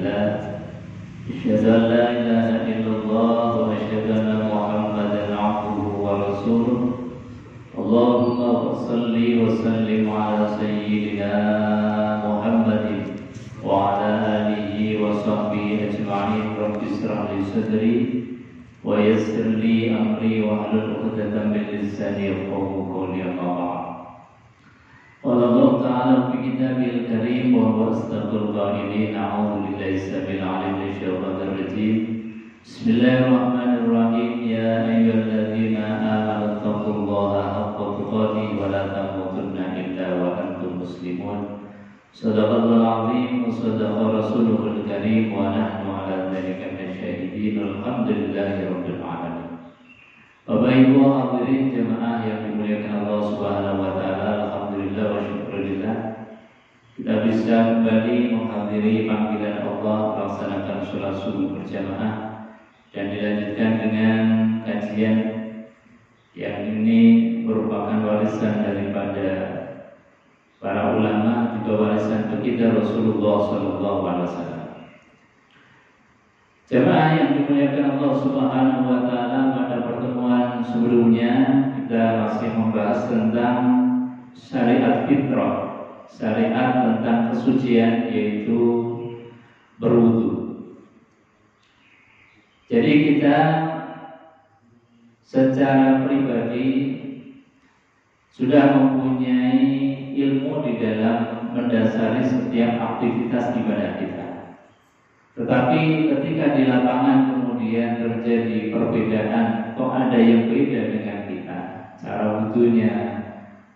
لله أشهد أن لا إله إلا الله وأشهد أن محمدا عبده ورسوله اللهم صل وسلم على سيدنا محمد وعلى آله وصحبه أجمعين رب اشرح لي صدري ويسر لي أمري واحلل عقدة من لساني يفقهوا قولي أما بعد قال الله تعالى في كتابه الكريم وهو أصدق القائلين أعوذ بالله السميع العليم من الشيطان الرجيم بسم الله الرحمن الرحيم يا أيها الذين آمنوا اتقوا الله حق تقاته ولا تموتن إلا وأنتم مسلمون صدق الله العظيم وصدق رسوله الكريم ونحن على ذلك من الشاهدين الحمد لله رب العالمين. Bapak Ibu hadirin jemaah yang dimuliakan Allah Subhanahu wa taala, alhamdulillah wa syukurillah kita bisa kembali menghadiri panggilan Allah melaksanakan sholat subuh berjamaah dan dilanjutkan dengan kajian yang ini merupakan warisan daripada para ulama, juga warisan baginda Rasulullah sallallahu alaihi wasallam. Jemaah yang dimuliakan Allah Subhanahu wa taala, pada pertemuan sebelumnya kita masih membahas tentang syariat fitrah, syariat tentang kesucian, yaitu berwudu. Jadi kita secara pribadi sudah mempunyai ilmu di dalam mendasari setiap aktivitas ibadah kita. Tetapi ketika di lapangan kemudian terjadi perbedaan, kok ada yang beda dengan kita, cara wudunya,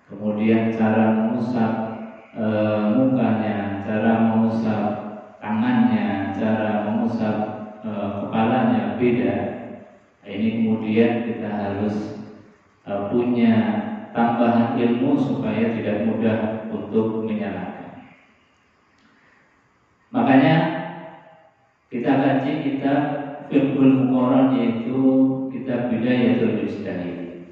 kemudian cara mengusap mukanya, cara mengusap tangannya, cara mengusap kepalanya beda. Ini kemudian kita harus punya tambahan ilmu supaya tidak mudah untuk menyalahkan. Makanya kita kaji kitab Fiqhul Muqarrar, yaitu kitab Bidayatul Mujtahid,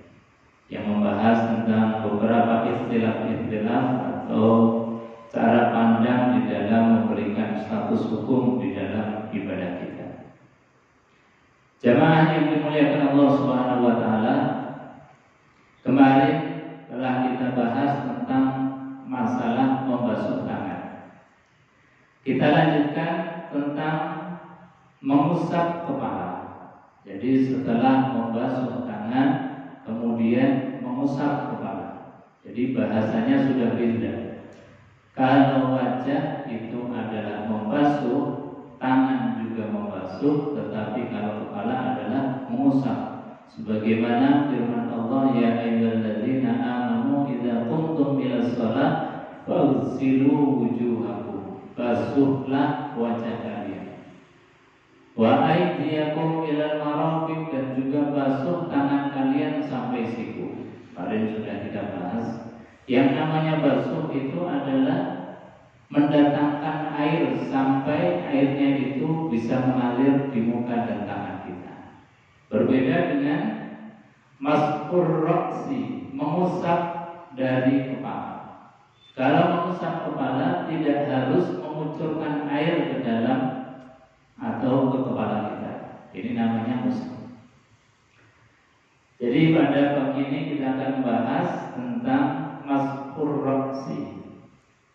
yang membahas tentang beberapa istilah-istilah atau cara pandang di dalam memberikan status hukum di dalam ibadah kita. Jamaah yang dimuliakan Allah Subhanahu wa taala, kemarin telah kita bahas tentang masalah membasuh tangan. Kita lanjutkan tentang mengusap kepala. Jadi setelah membasuh tangan kemudian mengusap kepala. Jadi bahasanya sudah beda. Kalau wajah itu adalah membasuh, tangan juga membasuh, tetapi kalau kepala adalah mengusap. Sebagaimana firman Allah, ya ayyuhalladzina amanu idza qumtum ilas shalah faghsilu wujuhakum, basuhlah wajah kalian. Wa aydiyakum ilal marafiq, dan juga basuh tangan kalian sampai siku. Kemarin sudah kita bahas. Yang namanya basuh itu adalah mendatangkan air sampai airnya itu bisa mengalir di muka dan tangan kita. Berbeda dengan masfur ra'si, mengusap dari kepala. Kalau mengusap kepala tidak harus mengucurkan air ke dalam atau ke kepala kita. Ini namanya musaf. Jadi pada pagi ini kita akan bahas tentang masfur ra'si.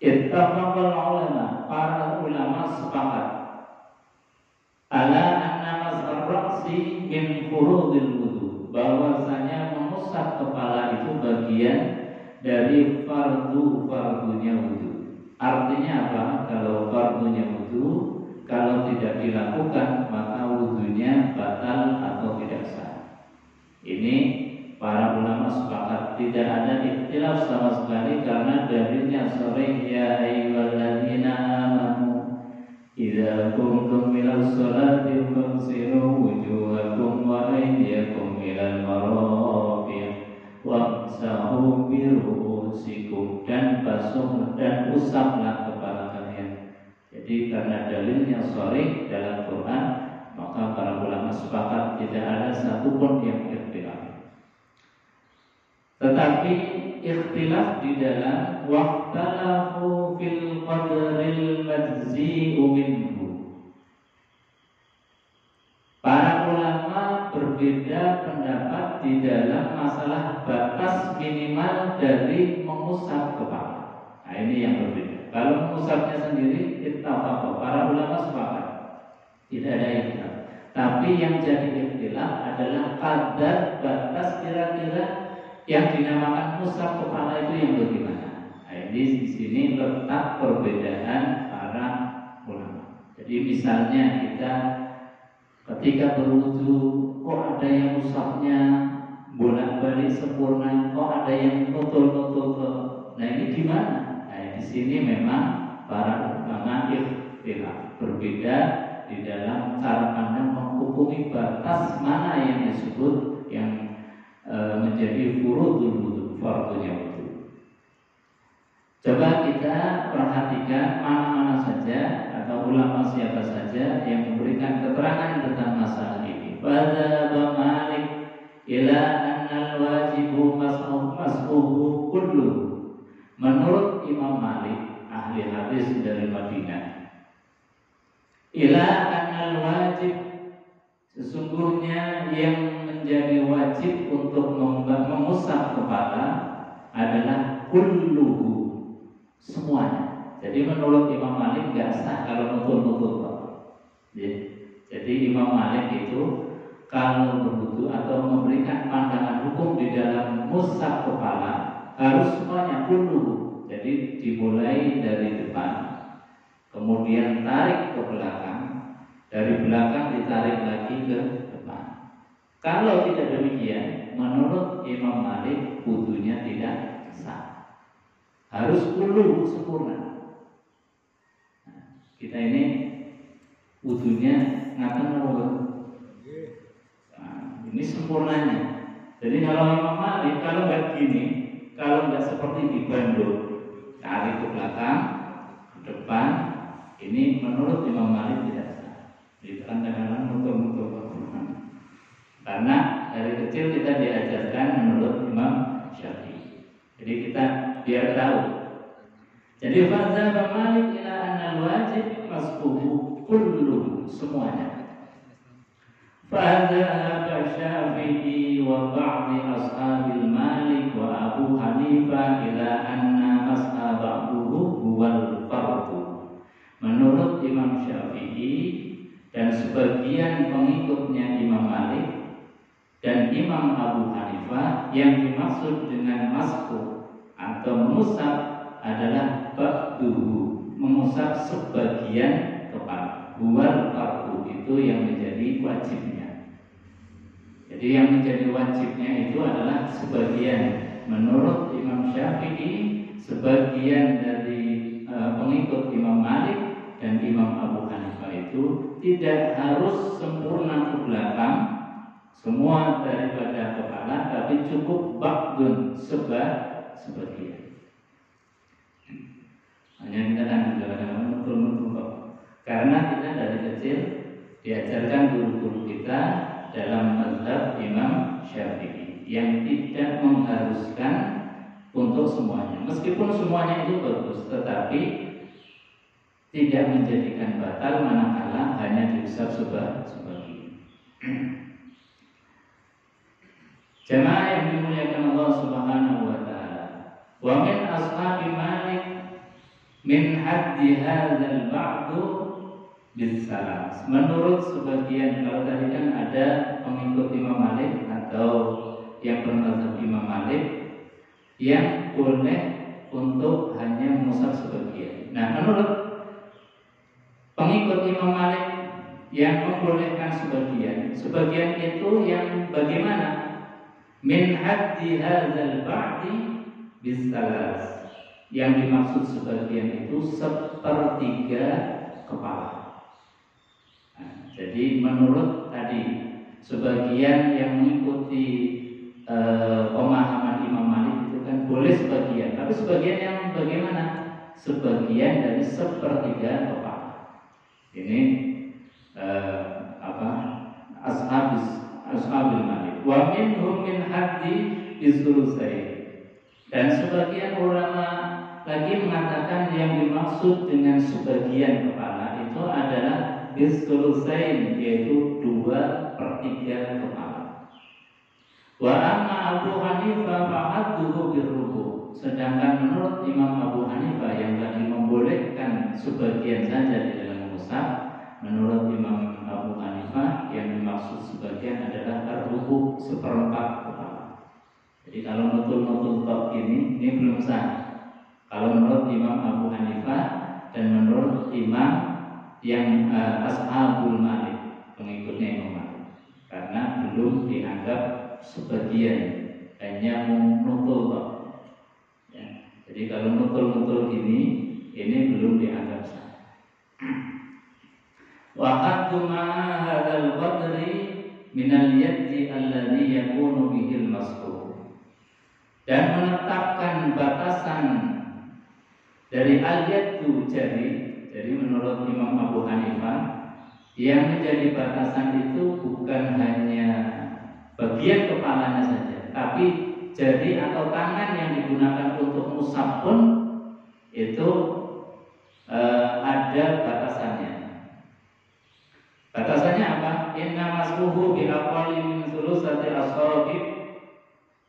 Ittafaqal ulama, para ulama sepakat ala anna masfur ra'si min furudil wudu, bahwasanya mengusap kepala itu bagian dari fardunya wudu. Artinya apa? Kalau fardunya wudu, kalau tidak dilakukan maka wudunya batal atau tidak sah. Ini para ulama sepakat, tidak ada ikhtilaf sama sekali, karena dalilnya sharih, ya ayyuhalladzina amanu idza qumtum ilas sholati faghsilu wujuhakum wa aydiyakum ilal marafiq wamsahu bi ru'usikum, dan basuh dan usaplah kepala kalian. Jadi karena dalilnya sharih dalam Quran, maka para ulama sepakat tidak ada satupun yang ikhtilaf. Tetapi ikhtilaf di dalam waqtalahu fil qadril majzi'u minhu, berbeda pendapat di dalam masalah batas minimal dari mengusap kepala. Nah, ini yang berbeda. Kalau mengusapnya sendiri, ittafaq, para ulama sepakat, tidak ada ikhtilaf. Tapi yang jadi ikhtilaf adalah kadar batas kira-kira yang dinamakan musab kepala itu yang bagaimana. Nah, ini di sini letak perbedaan para ulama. Jadi misalnya kita ketika berwudu, kok ada yang musabnya bolak-balik sempurna, kok ada yang nutul-nutul. Nah, ini gimana? Nah, di sini memang para ulama ikhtilaf, berbeda di dalam cara pandang menghukumi batas mana yang disebut yang menjadi furudul wudu, fardunya wudu. Coba kita perhatikan mana-mana saja atau ulama siapa saja yang memberikan keterangan tentang masalah ini. Fadzhaba Malik ila annal wajibu mas'uhu kullu. Menurut Imam Malik, ahli hadis dari Madinah, ila annal wajib, sesungguhnya yang menjadi wajib untuk mengusap kepala adalah kulluhu, semuanya. Jadi menurut Imam Malik nggak sah kalau nutul-nutul. Jadi Imam Malik itu kalau berwudu atau memberikan pandangan hukum di dalam musab kepala harus semuanya kulluhu. Jadi dimulai dari depan, kemudian tarik ke belakang, dari belakang ditarik lagi ke depan. Kalau tidak demikian, menurut Imam Malik wudunya tidak sah. Harus kullu sempurna. Nah, kita ini wudunya ngaten apa? Nah, ini sempurnanya. Jadi kalau Imam Malik kalau nggak gini, kalau nggak seperti di Bandung, tarik ke belakang, ke depan, ini menurut Imam Malik tidak sah. Di kadang-kadang muter-muter. Karena dari kecil kita diajarkan menurut Imam Syafi'i. Jadi kita biar tahu. Jadi fadzhaba Malik ila annal wajib mas'uhu kullu, semuanya. Fadzhaba Syafi'i wa ba'd ashabil Malik wa Abu Hanifah ila anna mas'a ba'duhu huwal fardu. Menurut Imam Syafi'i dan sebagian pengikutnya Imam Malik dan Imam Abu Hanifah, yang dimaksud dengan masku atau mengusap adalah ba'duhu, mengusap sebagian kepala. Huwal fardu, itu yang menjadi wajibnya. Jadi yang menjadi wajibnya itu adalah sebagian. Menurut Imam Syafi'i, sebagian dari pengikut Imam Malik dan Imam Abu Hanifah itu tidak harus sempurna ke belakang, semua daripada kepala, tapi cukup ba'dun, sebagian. Hanya kita kan kadang-kadang nutul-nutul kok. Karena kita dari kecil diajarkan guru-guru kita dalam mazhab Imam Syafi'i yang tidak mengharuskan untuk semuanya. Meskipun semuanya itu bagus, tetapi tidak menjadikan batal manakala hanya diusap sebagian. Jamaah yang dimuliakan Allah Subhanahu wa taala. Wa min ashabi Malik min haddi hadzal ba'du bisalam. Menurut sebagian, kalau tadi kan ada pengikut Imam Malik atau yang bermazhab Imam Malik yang boleh untuk hanya mengusap sebagian. Nah, menurut pengikut Imam Malik yang membolehkan sebagian itu yang bagaimana? Min haddi hadzal ba'di bisalas. Yang dimaksud sebagian itu sepertiga kepala. Nah, jadi menurut tadi sebagian yang mengikuti pemahaman Imam Malik itu kan boleh sebagian, tapi sebagian yang bagaimana? Sebagian dari sepertiga kepala. Ini ashabul Malik. Wa minhum min haddi bisulusain. Dan sebagian ulama lagi mengatakan yang dimaksud dengan sebagian kepala itu adalah bisulusain, yaitu 2/3 kepala. Wa amma Abu Hanifah fa'adduhu birrubu. Sedangkan menurut Imam Abu Hanifah yang tadi membolehkan sebagian saja di dalam mushaf, menurut Imam Abu Hanifah yang dimaksud sebagian adalah ar-rubu, seperempat kepala. Jadi kalau nutul-nutul top ini belum sah. Kalau menurut Imam Abu Hanifah dan menurut Imam yang Ashabul Malik, pengikutnya Imam Malik, karena belum dianggap sebagian, hanya nutul top. Ya. Jadi kalau nutul-nutul ini belum dianggap sah. Waqadtu ma hadzal qadri minal yaddi alladhi yakunu bihil mas'ul. Dan menetapkan batasan dari al-yaddu jari. Jadi menurut Imam Abu Hanifah yang menjadi batasan itu bukan hanya bagian kepalanya saja, tapi jari atau tangan yang digunakan untuk mushaf pun itu ada batasannya. Batasannya apa? Inna masbuhu bi aqalli min thulusati asabi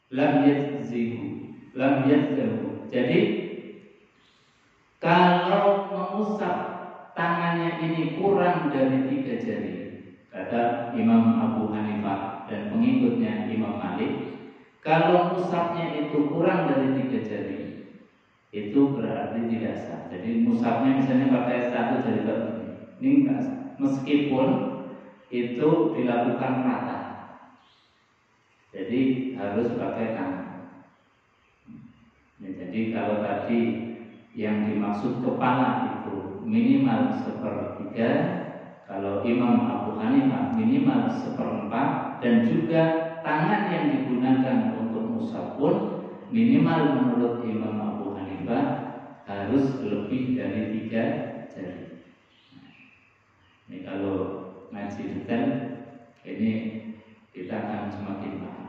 lam yajzihu. Jadi kalau mengusap tangannya ini kurang dari 3 jari, kata Imam Abu Hanifah dan pengikutnya Imam Malik, kalau musafnya itu kurang dari 3 jari, itu berarti tidak sah. Jadi musafnya misalnya pakai 1 jari ini enggak sah, meskipun itu dilakukan rata. Jadi harus pakai tangan. Ya, jadi kalau tadi yang dimaksud kepala itu minimal 1/3, kalau Imam Abu Hanifah minimal 1/4, dan juga tangan yang digunakan untuk mushaf pun minimal menurut Imam Abu Hanifah harus lebih dari 3 jari. Ini kalau ngaji detail ini kita akan semakin paham.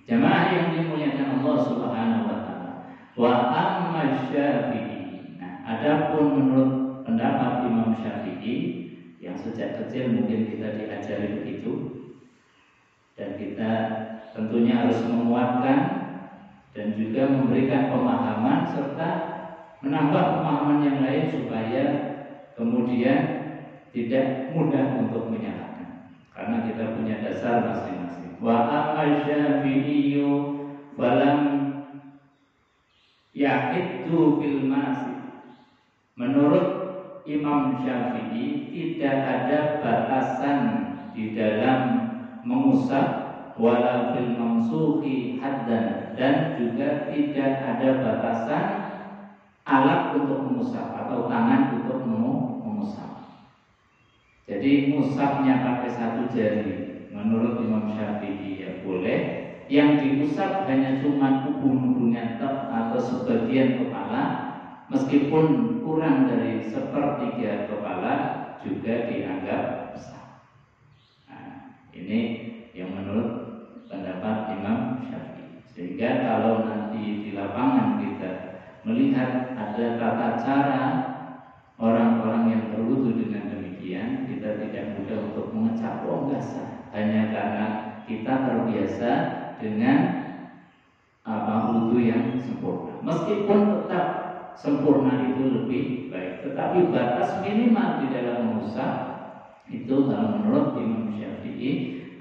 Jamaah yang dimuliakan Allah Subhanahu wa taala. Wa amma Syafi'i. Nah, adapun menurut pendapat Imam Syafi'i yang sejak kecil mungkin kita diajari begitu, dan kita tentunya harus menguatkan dan juga memberikan pemahaman serta menambah pemahaman yang lain supaya kemudian tidak mudah untuk menyalahkan, karena kita punya dasar masing-masing. Wa amma Syafi'iyyu falam yahiddu fil masih. Menurut Imam Syafi'i tidak ada batasan di dalam mengusap, wala fil mamsuhi haddan, dan juga tidak ada batasan alat untuk mengusap atau tangan untuk mengusap. Jadi musafnya pakai 1 jari menurut Imam Syafi'i ya boleh, yang diusap hanya cuma hubung-hubungnya atau sebagian kepala, meskipun kurang dari 1/3 kepala juga dianggap sah. Nah, ini yang menurut pendapat Imam Syafi'i. Sehingga kalau nanti di lapangan kita melihat ada tata cara orang-orang yang berwudu dengan demikian, kita tidak mudah untuk mengecap enggak sah, hanya karena kita terbiasa dengan wudu yang sempurna. Meskipun tetap sempurna itu lebih baik, tetapi batas minimal di dalam mengusap itu kalau menurut Imam Syafi'i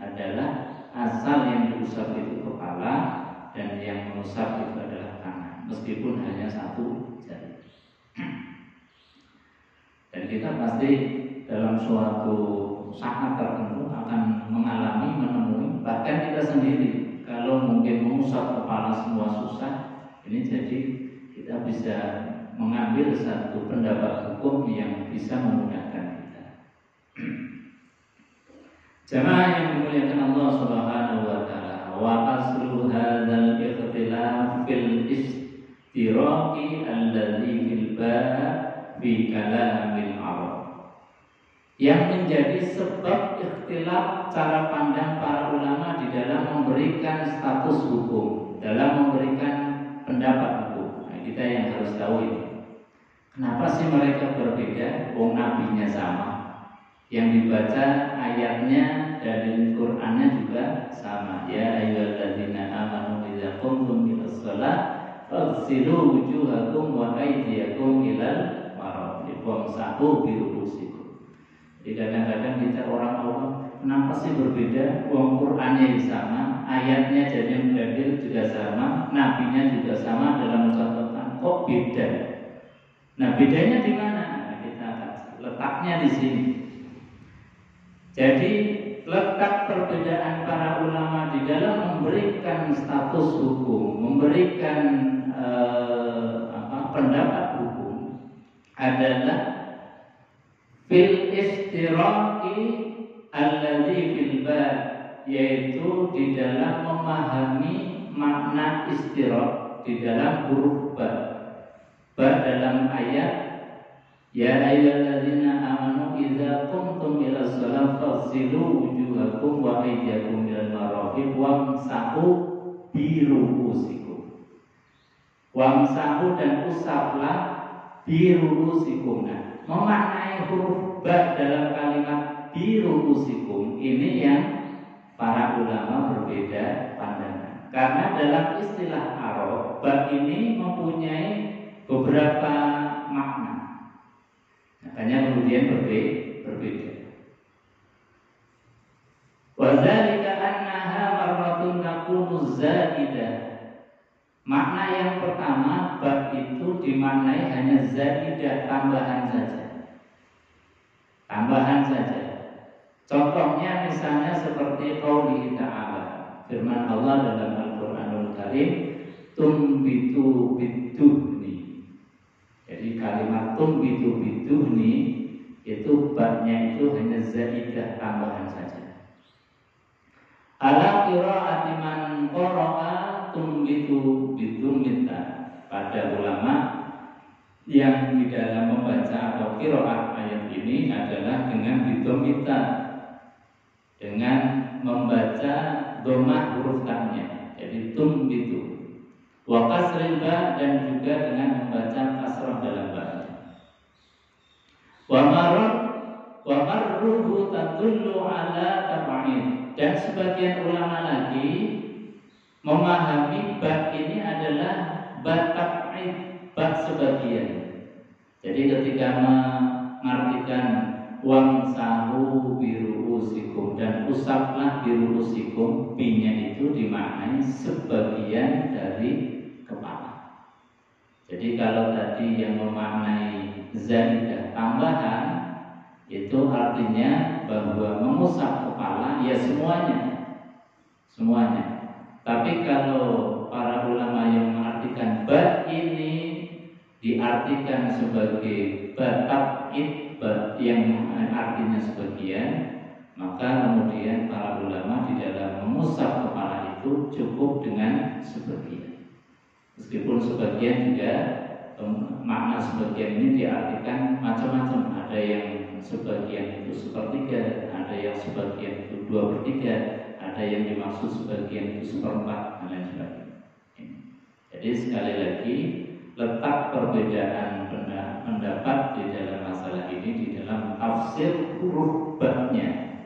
adalah asal yang diusap itu kepala dan yang mengusap itu adalah tangan, meskipun hanya 1 jari. Dan kita pasti dalam suatu saat tertentu akan menemui, bahkan kita sendiri kalau mungkin mengusap kepala semua susah, ini jadi kita bisa mengambil satu pendapat hukum yang bisa memudahkan kita. Jamaah yang dimuliakan Allah Subhanahu wa taala, wa aslu hadzal ikhtilaf fil istiraqi alladzi fil ba' fi kalamil Arab. Yang menjadi sebab ikhtilaf cara pandang para ulama di dalam memberikan status hukum, dalam memberikan pendapat hukum. Nah, kita yang harus tahu ini. Kenapa sih mereka berbeda? Nabinya sama, yang dibaca ayatnya dalil Qur'annya juga sama. Ya ayyuhalladzina amanu idza qumtum ilas shalah faghsilu wujuhakum wa aydiyakum ilal marafiq wamsahu bi ru'usikum. Jadi kadang-kadang kita orang awam, kenapa sih berbeda? Wong Qur'annya sama, ayatnya jadi dalil juga sama, nabinya juga sama dalam catatan, kok beda? Nah, bedanya di mana? Nah, kita letaknya di sini. Jadi letak perbedaan para ulama di dalam memberikan status hukum, memberikan pendapat hukum adalah fil istiraqi alladzi fil bab, yaitu di dalam memahami makna istiraq di dalam huruf ba dalam ayat ya ayyuhalladzina amanu idza qumtum ilas shalah faghsilu wujuhakum wa aydiyakum ilal marafiq wamsahu bi ru'usikum. Wamsahu dan usaplah bi ru'usikum. Nah, memaknai huruf ba dalam kalimat bi ru'usikum ini yang para ulama berbeda pandangan. Karena dalam istilah Arab ba ini mempunyai beberapa makna. Makanya kemudian berbeda. Wa dzalika annaha marratun takunu zaidah. Makna yang pertama, bab itu dimaknai hanya zaidah, tambahan saja. Tambahan saja. Contohnya misalnya seperti qauli ta'ala, firman Allah dalam Al-Qur'anul Karim, tumbitu biduhni. Jadi kalimat tumbitu biduhni itu babnya itu hanya zaidah, tambahan saja. Ala qiraati man qara'a tumbitu bidumita. Pada ulama yang di dalam membaca atau qiraat ayat ini adalah dengan bidumita, dengan membaca dhammah huruf ta-nya. Jadi tumbitu. Wa kasril ba, dan juga dengan membaca kasrah dalam ba-nya. Wa marruhu tadullu ala tab'id. Dan sebagian ulama lagi memahami ba ini adalah ba tab'id, ba sebagian. Jadi ketika mengartikan wamsahu biru'usikum dan usaplah biru'usikum, bi-nya itu dimaknai sebagian dari kepala. Jadi kalau tadi yang memaknai zaidah, tambahan, itu artinya bahwa mengusap kepala ya semuanya. Tapi kalau para ulama yang mengartikan ba ini diartikan sebagai ba tab'id, yang artinya sebagian, maka kemudian para ulama di dalam mengusap kepala itu cukup dengan sebagian. Meskipun sebagian juga makna sebagian ini diartikan macam-macam. Ada yang sebagian itu sepertiga, ada yang sebagian itu 2/3, ada yang dimaksud sebagian itu 1/4, dan lain sebagainya. Jadi sekali lagi, letak perbedaan pendapat di dalam masalah ini di dalam tafsir huruf ba-nya.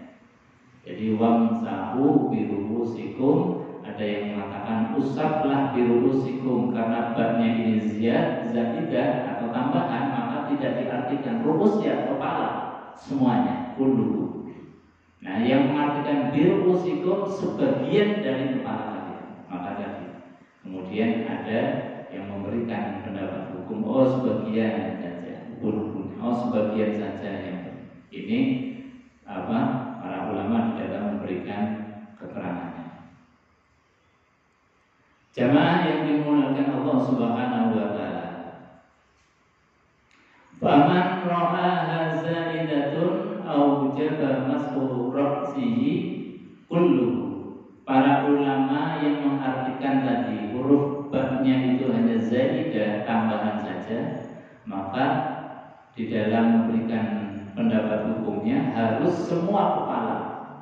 Jadi wamsahu biru'usikum, ada yang mengatakan usaplah biru'usikum, karena ba-nya ini zaidah atau tambahan, maka tidak diartikan ru'us ya kepala, semuanya kullu. Nah, yang mengartikan biru'usikum sebagian dari kepala kalian, maka tadi kemudian ada yang memberikan pendapat hukum sebagian saja, sebagian saja. Yang ini para ulama di dalam memberikan keterangannya. Jamaah yang dimuliakan Allah Subhanahu wa taala, faman ra'aha zaidatun aw jaba mas'u ra'sihi kulluhu. Para ulama yang mengartikan tadi huruf ba-nya itu hanya zaidah, tambahan saja, maka di dalam memberikan pendapat hukumnya harus semua kepala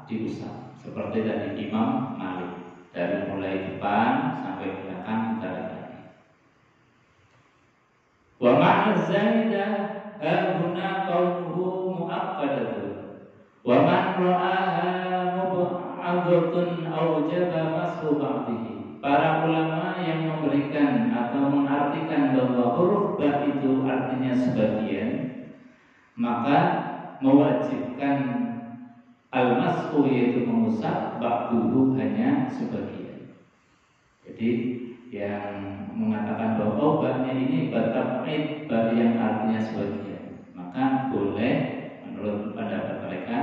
diusap, seperti tadi Imam Malik, dari mulai depan sampai belakang kaki. Wa ma'na zaidah huna qawluhu mu'aqqadatun wa man ra'aha ba'dun aujaba mashu ba'dihi. Para ulama yang memberikan atau mengartikan bahwa huruf ba itu artinya sebagian, maka mewajibkan al-mashu yaitu mengusap, ba'duhu hanya sebagian. Jadi yang mengatakan bahwa oh ba-nya ini batab'id, ba yang artinya sebagian, maka boleh menurut pendapat mereka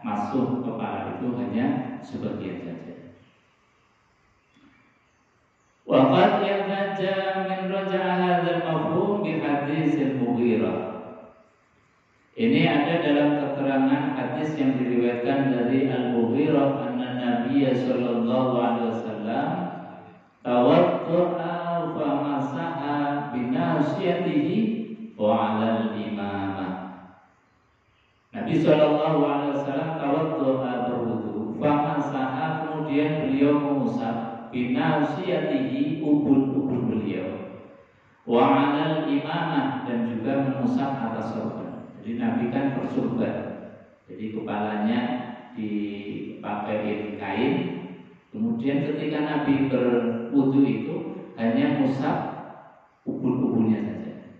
masuk kepala itu hanya sebagian saja. Waqad yahtaja min raja'a hadzal mafhum bi hadis al-Mughirah. Ini ada dalam keterangan hadis yang diriwayatkan dari Al-Mughirah anna Nabiy sallallahu alaihi wasallam tawaddu'a fa masaha bi nasiyatihi wa 'alal imamah. Nabi sallallahu alaihi wasallam tawaddu'a berwudu, fa masaha kemudian beliau mengusap binasiyatihi ubun-ubun beliau, wa 'alal imamah dan juga mengusap atas sorban. Jadi Nabi kan bersorban, jadi kepalanya dipakai kain. Kemudian ketika Nabi berwudu itu hanya mengusap ubun-ubunnya saja,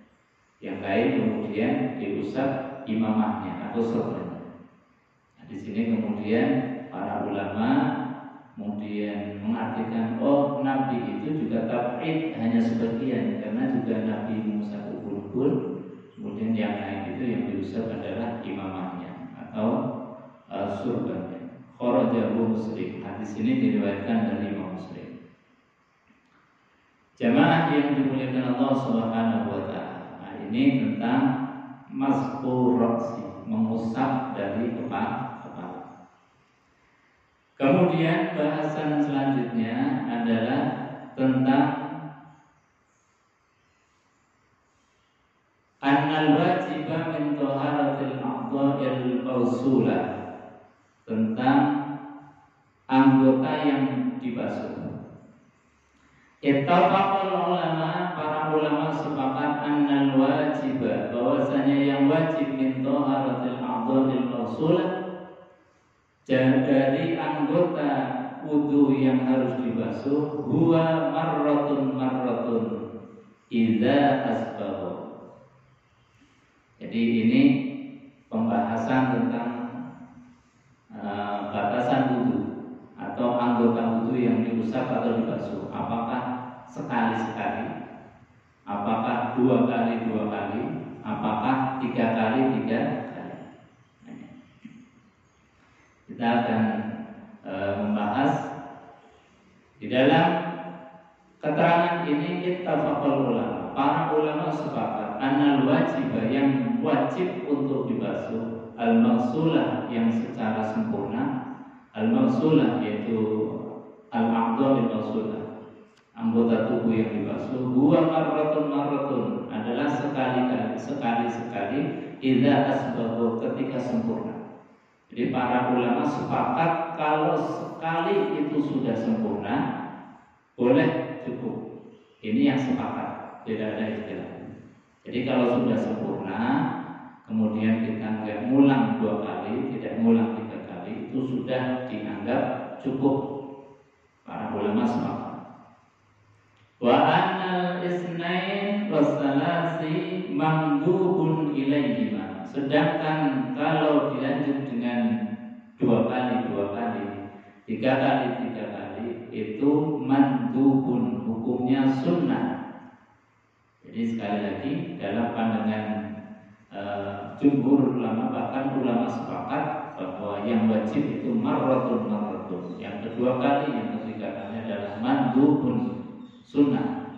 yang lain kemudian diusap imamahnya atau sorbannya. Nah, di sini kemudian para ulama kemudian mengartikan oh Nabi itu juga tab'id hanya sebagian, karena juga Nabi mengusap ubun-ubun, kemudian yang lain itu yang diusap adalah imamahnya atau surbannya. Kharajahu Muslim. Hadis ini diriwayatkan dari Imam Muslim. Jamaah yang dimuliakan Allah Subhanahu wa taala. Nah, ini tentang mashu ra'si, mengusap dari kepala. Kemudian bahasan selanjutnya adalah tentang annal wajiba min taharatil a'dha'il mawsulah, tentang anggota yang dibasuh. Ittafaqal ulama, para ulama sepakat annal wajiba, bahwasanya yang wajib min taharatil a'dha'il mawsulah, dari anggota wudu yang harus dibasuh, huwa marratun idza asbahu. Jadi ini pembahasan tentang batasan wudu atau anggota wudu yang diusap atau dibasuh. Apakah sekali-sekali? Apakah 2 kali 2 kali? Apakah 3 kali 3 kali? Kita akan membahas di dalam keterangan ini. Ittafaqal ulama, para ulama sepakat annal wajiba, yang wajib untuk dibasuh, al-maghsulah yang secara sempurna, al-maghsulah yaitu al-a'dha'ul maghsulah, anggota tubuh yang dibasuh, huwa marratun adalah sekali-sekali idza asbahu, ketika sempurna. Jadi para ulama sepakat kalau sekali itu sudah sempurna, boleh cukup. Ini yang sepakat, tidak ada istilah. Jadi kalau sudah sempurna, kemudian kita nggak ngulang 2 kali, tidak ngulang 3 kali, itu sudah dianggap cukup. Para ulama sepakat. Wa anal isnain wassalasi mamduhun ilaihima. Sedangkan kalau dilanjut dengan 2 kali 2 kali, 3 kali 3 kali, itu mandubun, hukumnya sunnah. Jadi sekali lagi dalam pandangan jumhur ulama, bahkan ulama sepakat bahwa yang wajib itu marratun. Yang kedua kali, yang ketiga kali adalah mandubun, sunnah.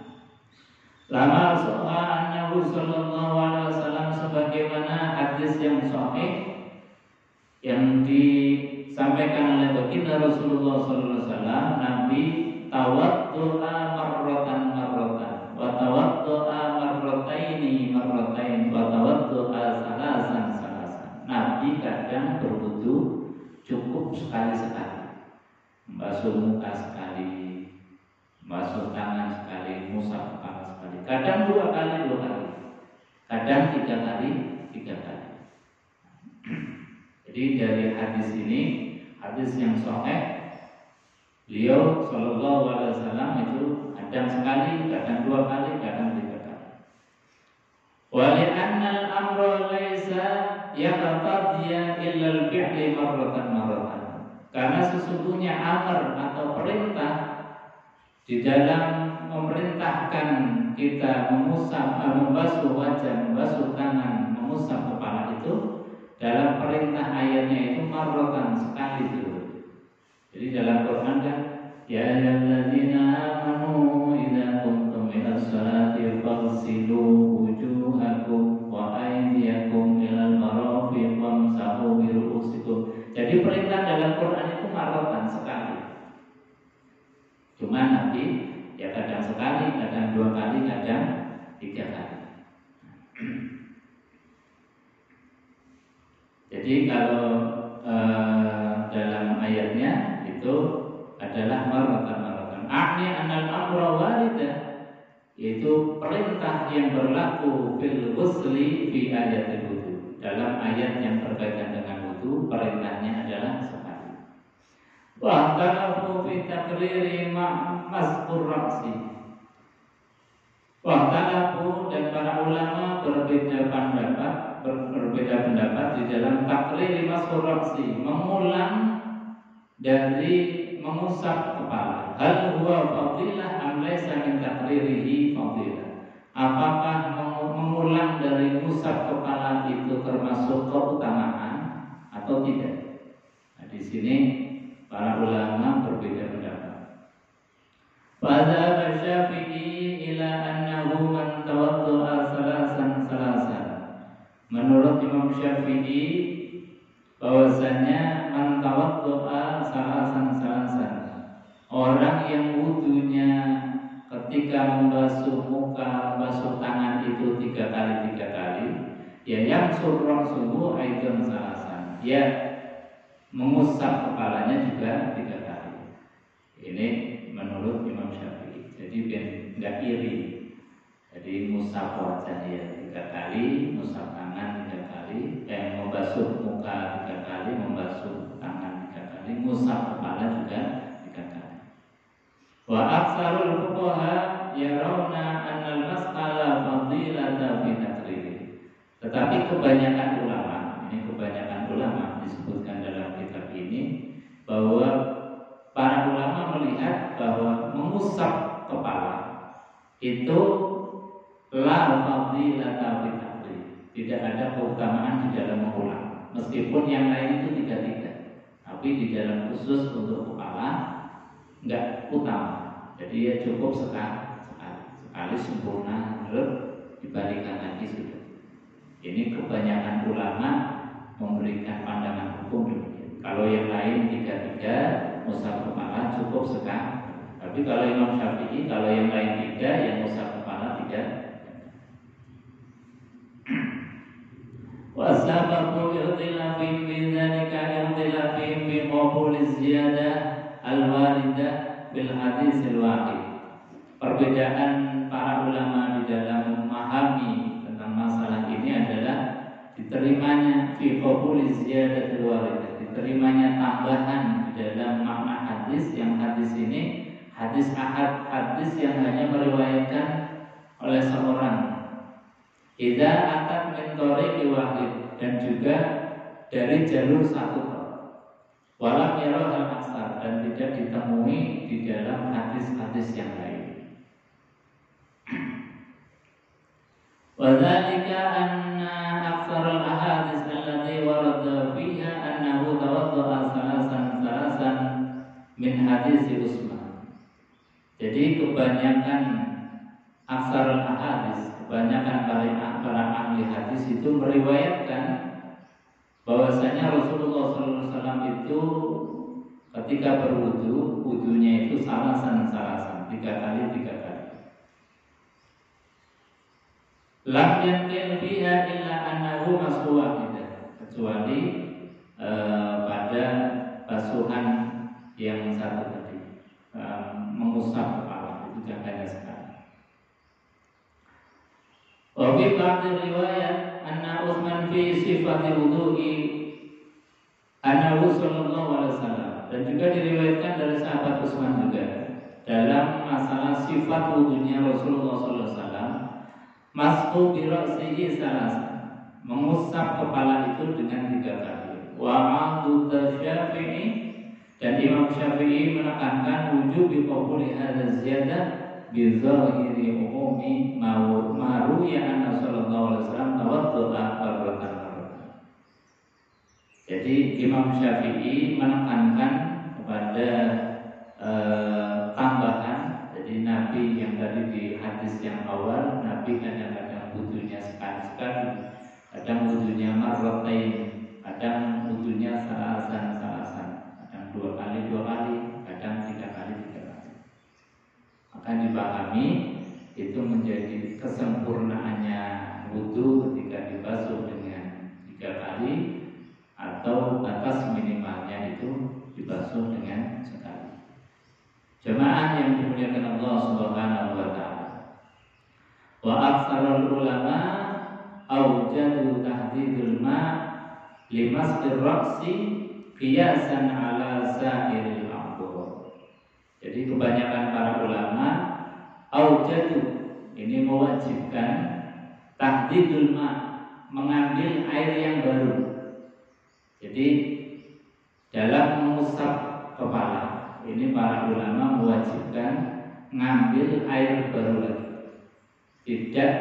Lama soal Nabi sallallahu alaihi wasallam, sebagaimana hadis yang sahih yang disampaikan oleh baginda Rasulullah sallallahu alaihi wasallam, Nabi tawaddu'a marratan wa tawaddu'a marratain wa tawaddu'a salasan. Nabi kadang berwudu cukup sekali-sekali, membasuh muka sekali, membasuh tangan sekali, musaf kepala sekali, kadang 2 kali 2 kali, kadang 3 kali 3 kali. Jadi dari hadis ini, hadis yang sahih, Beliau Shallallahu Alaihi Wasallam itu kadang sekali, kadang dua kali, kadang tiga kali. Wali'anna al-amra laisa yaqtadiya illa al-fi'li marratan. Karena sesungguhnya amar atau perintah di dalam memerintahkan kita membasuh wajah, membasuh tangan, mengusap kepala itu dalam perintah ayatnya itu marratan sekali itu. Jadi dalam Quran kan ya ayyuhalladzina amanu idza qumtum ilas salati faghsilu wujuhakum wa aydiyakum ilal marafiq wamsahu bi ru'usikum. Jadi perintah dalam Quran itu marratan sekali. Cuma nanti ya kadang sekali, kadang dua kali, kadang tiga kali. Jadi kalau dalam ayatnya itu adalah marratan. Arti anal amra waridah, yaitu perintah yang berlaku fil ghusli fi ayatil wudu. Dalam ayat yang berkaitan dengan wudu, perintahnya adalah sekali. Wa talafu fi taqriri mas'ur ra'si. Wa talafu, dan para ulama berbeda pendapat di dalam taqriri mas'ur ra'si, mengulang dari mengusap kepala. Hal huwa fadilah am laysa min taqririhi fadilah. Apakah mengulang dari mengusap kepala itu termasuk keutamaan atau tidak? Nah, di sini para ulama berbeda pendapat. Pada Syafi'i ila annahu man tawaddu'a salasan. Menurut Imam Syafi'i bahwasanya man tawaddu'a salasan. Orang yang wudunya ketika membasuh muka, membasuh tangan itu tiga kali, ya yang surah subuh aidon salasan, ya mengusap kepalanya juga tiga kali. Ini menurut Imam Syafi'i. Jadi biar nggak iri. Jadi musab wajah ya tiga kali, musab tangan tiga kali, membasuh muka tiga kali, membasuh tangan tiga kali, musab kepala juga tiga kali. Wa aksarul fuqaha yarawna annal mas'ala fadilata fi taqriri. Tetapi kebanyakan ulama disebutkan dalam kitab ini bahwa para ulama melihat bahwa mengusap kepala itu la fadilata fi taqriri. Tidak ada keutamaan di dalam mengulang. Meskipun yang lain itu tiga, tapi di dalam khusus untuk kepala enggak utama. Jadi ya cukup sekali sempurna, terus dibalikan lagi sudah. Ini kebanyakan ulama memberikan pandangan hukum demikian. Kalau yang lain tiga, musab kepala cukup sekali. Tapi kalau Imam Syafi'i, kalau yang lain tiga, yang musab kepala tiga. Wasababu ikhtilafin fi dzalika ikhtilafin fi qabul ziyadah al-waridah bil hadisil wahid. Perbedaan para ulama di dalam memahami tentang masalah ini adalah diterimanya fi qabul ziyadah al-waridah, diterimanya tambahan di dalam makna hadis, yang hadis ini hadis ahad, hadis yang hanya meriwayatkan oleh seorang. Idza atat min tariqi wahid, dan juga dari jalur satu. Walam yarah al-aksar, dan tidak ditemui di dalam hadis-hadis yang lain. Wa dzalika anna aktsar al-ahadits allati warada fiha annahu tawadda'a salasan min hadis Utsman. Jadi kebanyakan aksar al-ahadits, kebanyakan para ahli hadis itu meriwayatkan bahwasanya Rasulullah SAW itu ketika berwudu, wudunya itu salasan, tiga kali. Lam yanqil fiha illa annahu maswahidah, kecuali pada basuhan yang satu tadi, mengusap kepala itu jaganya sekali. Wa fi ba'd riwayat anna Utsman fi sifati wudu'i annahu sallallahu alaihi wasallam, Dan juga diriwayatkan dari sahabat Utsman juga dalam masalah sifat wudunya Rasulullah SAW, masku birasihi salasa, mengusap kepala itu dengan 3 kali. Wa a'udzu Syafi'i, dan Imam Syafi'i menekankan wujub bi qabuli hadza ziyadah bi zahiri umumi ma ruya anna sallallahu alaihi wasallam tawaddu'a marratan. Jadi Imam Syafi'i menekankan kepada tambahan. Jadi Nabi yang tadi di hadis yang awal, Nabi kadang-kadang wudunya sekali-sekali, kadang wudunya marratain, kadang wudunya salasan, kadang 2 kali, kadang 3 kali. Akan dipahami itu menjadi kesempurnaannya wudu ketika dibasuh dengan 3 kali, atau batas minimalnya itu dibasuh dengan sekali. Jemaah yang dimuliakan Allah Subhanahu wa taala. Wa aktsarul ulama aujadu tahdidul ma limasdir ra'si qiyasan ala sa'iril a'dha. Jadi kebanyakan para ulama aujadu ini mewajibkan tahdidul ma, mengambil air yang baru. Jadi dalam mengusap kepala ini para ulama mewajibkan ngambil air baru lagi. Tidak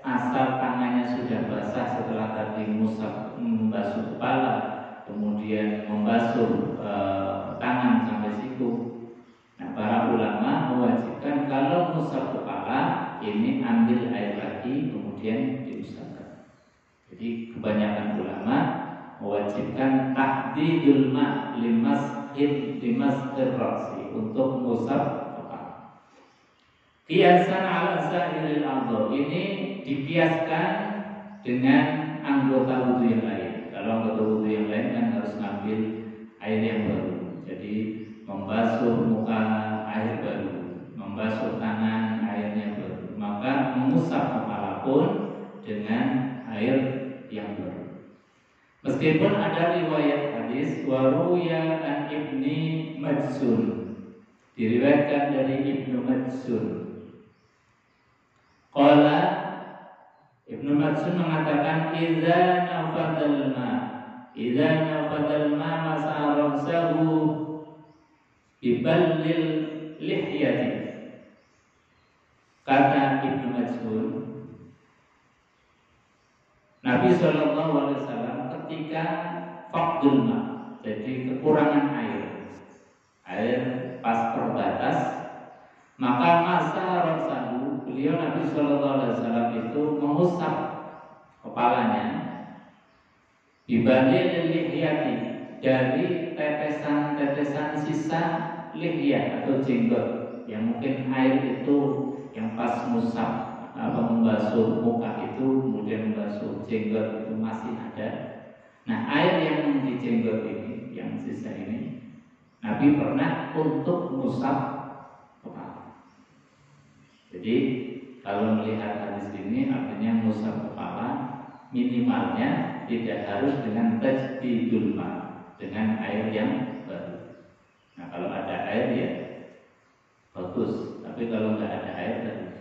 asal tangannya sudah basah setelah tadi membasuh kepala, kemudian membasuh tangan sampai siku. Nah, para ulama mewajibkan kalau mengusap kepala ini ambil air lagi kemudian diusapkan. Jadi kebanyakan ulama mewajibkan tahdidul ma limasdir ra'si, untuk mengusap kepala. Qiyasan ala sa'iril a'dha, ini dikiaskan dengan anggota wudu yang lain. Kalau anggota wudu yang lain kan harus ngambil air yang baru. Jadi membasuh muka air baru, membasuh tangan airnya baru. Maka mengusap kepala pun dengan air yang baru. Meskipun ada riwayat hadis waruya an Ibni Majsun, diriwayatkan dari Ibnu Majsun. Qala, Ibnu Majsun mengatakan idza nafadal ma mas'aramsahu biballil lihyati. Kata Ibnu Majsun, Nabi sallallahu alaihi wasallam ketika faqdul ma, jadi kekurangan air pas terbatas, maka masa rasahu, beliau Nabi sallallahu alaihi wasallam itu mengusap kepalanya dibanding lihyati, dari tetesan-tetesan sisa lihyah atau jenggot yang mungkin air itu yang pas musab membasuh muka itu kemudian membasuh jenggot itu masih ada. Nah, air yang di jenggot ini, yang sisa ini, Nabi pernah untuk mengusap kepala. Jadi kalau melihat hadis ini artinya mengusap kepala minimalnya tidak harus dengan tajdidul ma, dengan air yang baru. Nah, kalau ada air ya bagus, tapi kalau nggak ada air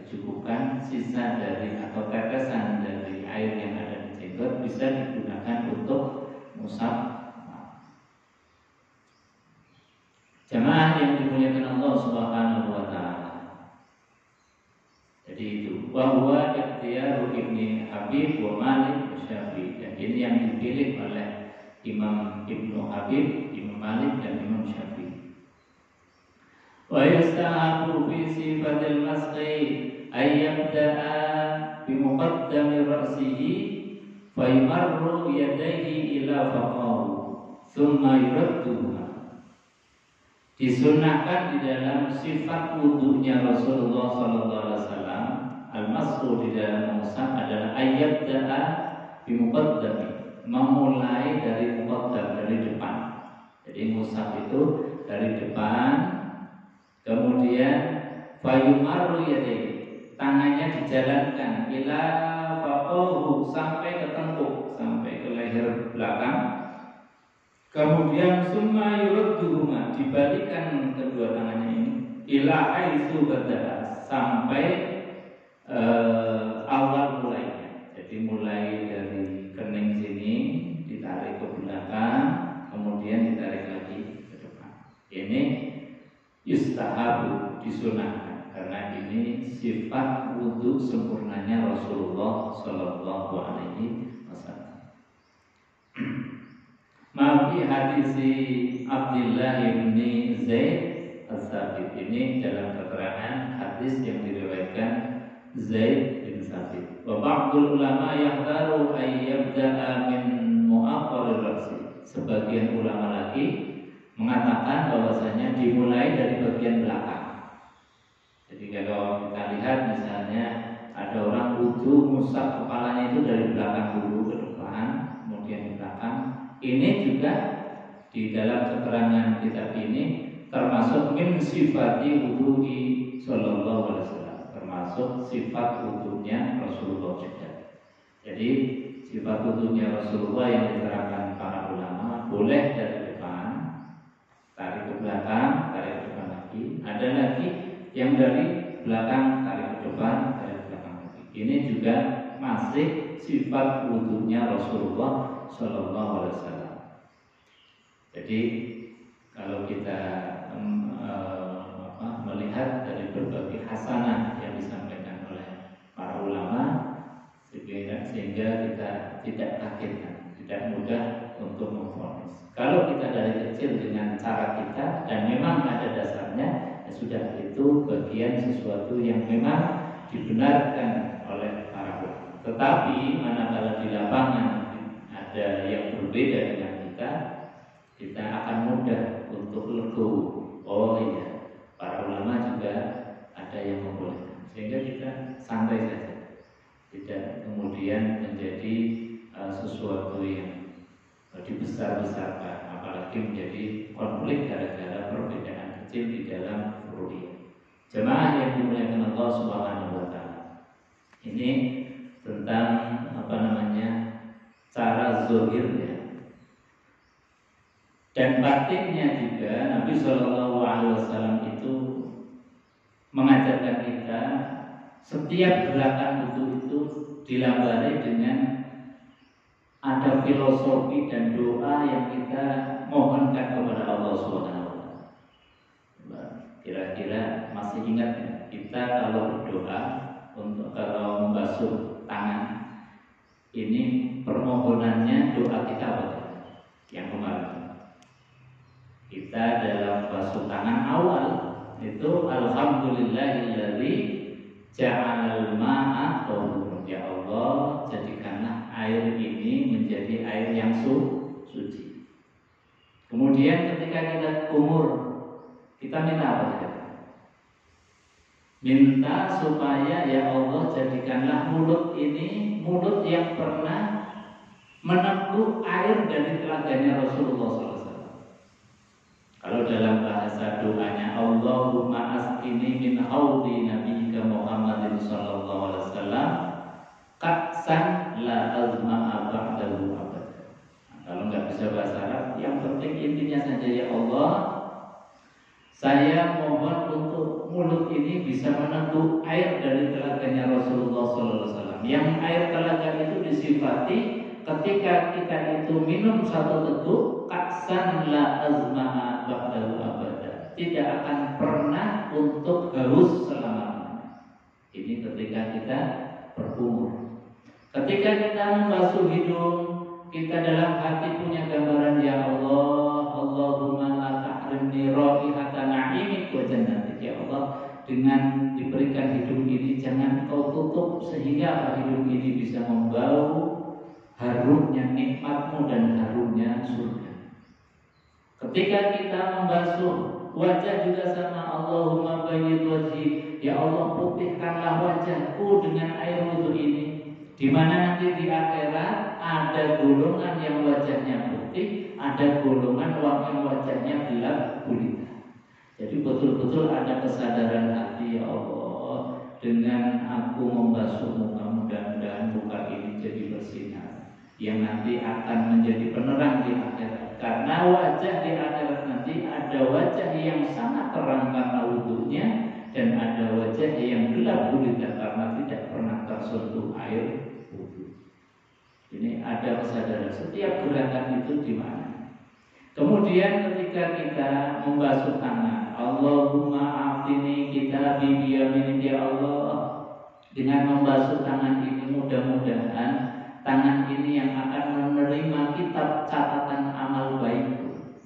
cukupkan sisa dari atau tetesan dari air yang ada di jenggot bisa digunakan untuk mengusap. Jamaah yang dimuliakan Allah Subhanahu wa taala. Jadi itu wa huwa ikhtiyaru Ibnu Habib wa Malik wa Syafi'i, dan ini yang dipilih oleh Imam Ibnu Habib, Imam Malik dan Imam Syafi'i. Wa yustahabu fi sifatil masqi ay yabda'a bi muqaddami ra'sihi fa yumarru yadayhi ila faqahu thumma yuradduha. Disunahkan di dalam sifat wudunya Rasulullah sallallahu alaihi wasallam, al-mashu di dalam mengusap adalah ayat da'a bi muqaddami, memulai dari muqaddam, dari depan. Jadi mengusap itu dari depan, kemudian fayumaru yadayhi, tangannya dijalankan ila faqahu, sampai ke tengkuk, sampai ke leher belakang, Kemudian summa yurudduhuma, dibalikan kedua tangannya ini ila haitsu bada'a, sampai awal mulainya. Jadi mulai dari kening sini ditarik ke belakang, kemudian ditarik lagi ke depan. Ini yustahabu, disunahkan, karena ini sifat wudhu sempurnanya Rasulullah Shallallahu Alaihi Wasallam. Mafi hadis Abdullah bin Zaid As-Sabit, ini dalam keterangan hadis yang diriwayatkan Zaid bin Sabit. Wa ba'dul ulama yahdaru ay yabda'a min mu'akhkharir ra'si. Sebagian ulama lagi mengatakan bahwasanya dimulai dari bagian belakang. Jadi kalau kita lihat misalnya ada orang wudu ngusap kepalanya itu dari belakang dulu ke depan, kemudian di belakang. Ini juga di dalam keterangan kitab ini termasuk min sifati wudu'i sallallahu alaihi wasallam, termasuk sifat wudunya Rasulullah juga. Jadi sifat wudunya Rasulullah yang diterangkan para ulama, boleh dari depan tarik ke belakang, tarik ke depan lagi. Ada lagi yang dari belakang tarik ke depan, tarik ke belakang lagi. Ini juga masih sifat wudunya Rasulullah Sallallahu Alaihi Wasallam. Jadi kalau kita melihat dari berbagai hasanah yang disampaikan oleh para ulama, sehingga kita tidak kaget, tidak mudah untuk memvonis. Kalau kita dari kecil dengan cara kita dan memang ada dasarnya, ya sudah, itu bagian sesuatu yang memang dibenarkan oleh para ulama. Tetapi manakala di lapangan ada yang berbeda dengan kita akan mudah untuk legowo. Oh iya, para ulama juga ada yang membolehkan, sehingga kita santai saja, tidak kemudian menjadi sesuatu yang dibesar-besarkan, apalagi menjadi konflik gara-gara perbedaan kecil di dalam furu'iyah. Jemaah yang dimuliakan Allah Subhanahu wa taala. Ini tentang cara zahirnya. Dan batinnya juga Nabi Shallallahu Alaihi Wasallam itu mengajarkan kita setiap gerakan wudu itu dilambari dengan ada filosofi dan doa yang kita mohonkan kepada Allah Subhanahu Wa Taala. Kira-kira masih ingat ya, kita kalau berdoa untuk kalau membasuh tangan ini permohonannya doa kita apa? Yang kemarin. Kita dalam basuh tangan awal itu alhamdulillahilladzi ja'alal ma'a tahurun. Ya Allah, jadikanlah air ini menjadi air yang suci. Kemudian ketika kita kumur, kita minta apa? Minta supaya ya Allah jadikanlah mulut ini mulut yang pernah meneguh air dari telaganya Rasulullah SAW. Kalau dalam bahasa doanya Allahumma asqini min haudi nabiyyika Muhammadin sallallahu alaihi wasallam ka'san la azma'a ba'dahu abada. Kalau nggak bisa bahasa Arab, yang penting intinya saja, ya Allah, saya mohon untuk mulut ini bisa meneguh air dari telaganya Rasulullah sallallahu alaihi wasallam. Yang air telaga itu disifati ketika kita itu minum satu teguk, kaksan la azma'a ba'dahu abada, tidak akan pernah untuk haus selamanya. Ini ketika kita berkumur. Ketika kita membasuh hidung, kita dalam hati punya gambaran, ya Allah, Allahumma la tahrimni raihata na'imik wa jannatik. Ya Allah, dengan diberikan hidung ini jangan kau tutup sehingga hidung ini bisa membau harumnya nikmatmu dan harumnya surga. Ketika kita membasuh wajah juga sama, Allahumma bayyid wajhi, ya Allah putihkanlah wajahku dengan air wudu ini. Di mana nanti di akhirat ada golongan yang wajahnya putih, ada golongan yang wajahnya gelap gulita. Jadi betul-betul ada kesadaran hati, ya Allah, dengan aku membasuh mudah-mudahan muka ini jadi bersinar, yang nanti akan menjadi penerang di akhirat. Karena wajah di akhirat nanti ada wajah yang sangat terang karena wudhunya, dan ada wajah yang gelap gulita karena tidak pernah tersentuh air wudhu. Ini ada kesadaran setiap gerakan itu di mana. Kemudian ketika kita membasuh tangan, Allahumma a'tini kitabi biyaminik, ya Allah, dengan membasuh tangan ini mudah-mudahan tangan ini yang akan menerima kitab catatan amal baikku,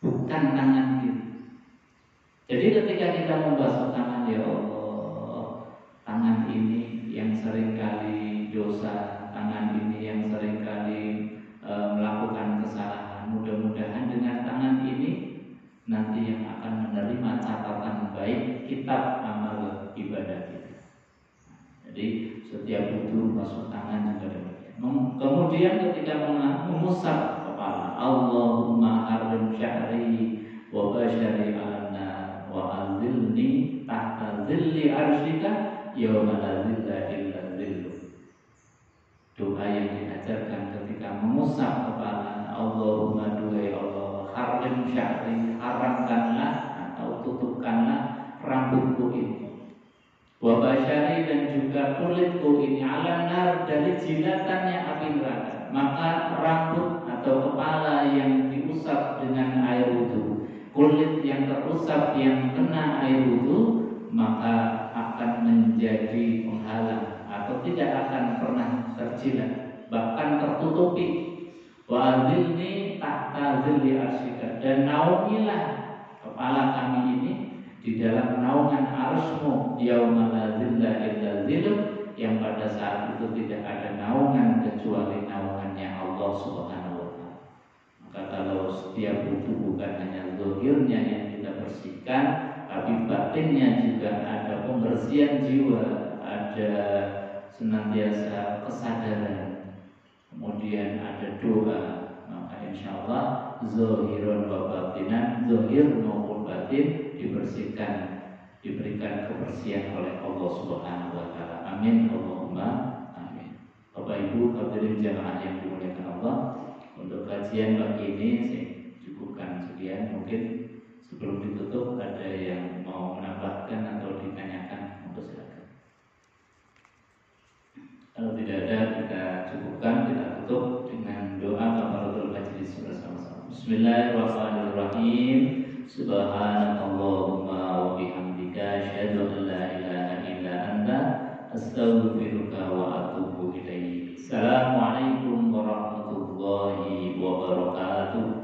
bukan tangan kiri. Jadi ketika kita membasuh tangan, ya Allah, tangan ini yang seringkali dosa, tangan ini yang seringkali melakukan kesalahan, mudah-mudahan dengan tangan ini nanti yang akan menerima catatan baik kitab amal ibadah kita. Jadi setiap wudu basuh tangan juga demikian. Kemudian ketika mengusap kepala, Allahumma harim sya'ri wa basyari alana wa azilni tahta zilli arsyika yawma la zilla illa zillu. Doa yang diajarkan ketika mengusap kepala, Allahumma duhai Allah, harim sya'ri, haramkanlah atau tutupkanlah rambutku ini, wa basyari, dan juga kulitku ini, ala nar, dari jilatannya api neraka. Maka rambut atau kepala yang diusap dengan air wudu, kulit yang terusap yang kena air wudu, maka akan menjadi penghalang atau tidak akan pernah terjilat, bahkan tertutupi. Wa azilni tahta zilli arsyika, dan naungilah kepala kami ini di dalam naungan arsy-Mu, yauma la zilla illa zilluh, yang pada saat itu tidak ada naungan kecuali naungannya Allah Subhanahu wa taala. Maka kalau setiap wudu bukan hanya zahirnya yang kita bersihkan, tapi batinnya juga ada pembersihan jiwa, ada senantiasa kesadaran, kemudian ada doa, maka insyaallah zahirun wa batinan, zahir maupun batin dibersihkan, diberikan kebersihan oleh Allah Subhanahu wa taala. Amin Allahumma amin. Bapak Ibu hadirin jamaah yang dimuliakan Allah, untuk kajian pagi ini saya cukupkan sekian. Mungkin sebelum ditutup ada yang mau menambahkan atau ditanyakan, untuk silakan. Kalau tidak ada, kita cukupkan, kita tutup dengan doa kafaratul majlis bersama-sama. Bismillahirrahmanirrahim. Subhanakallahumma wa bihamdika asyhadu an la ilaha illa anta astaghfiruka wa atubu ilaik. Assalamualaikum warahmatullahi wabarakatuh.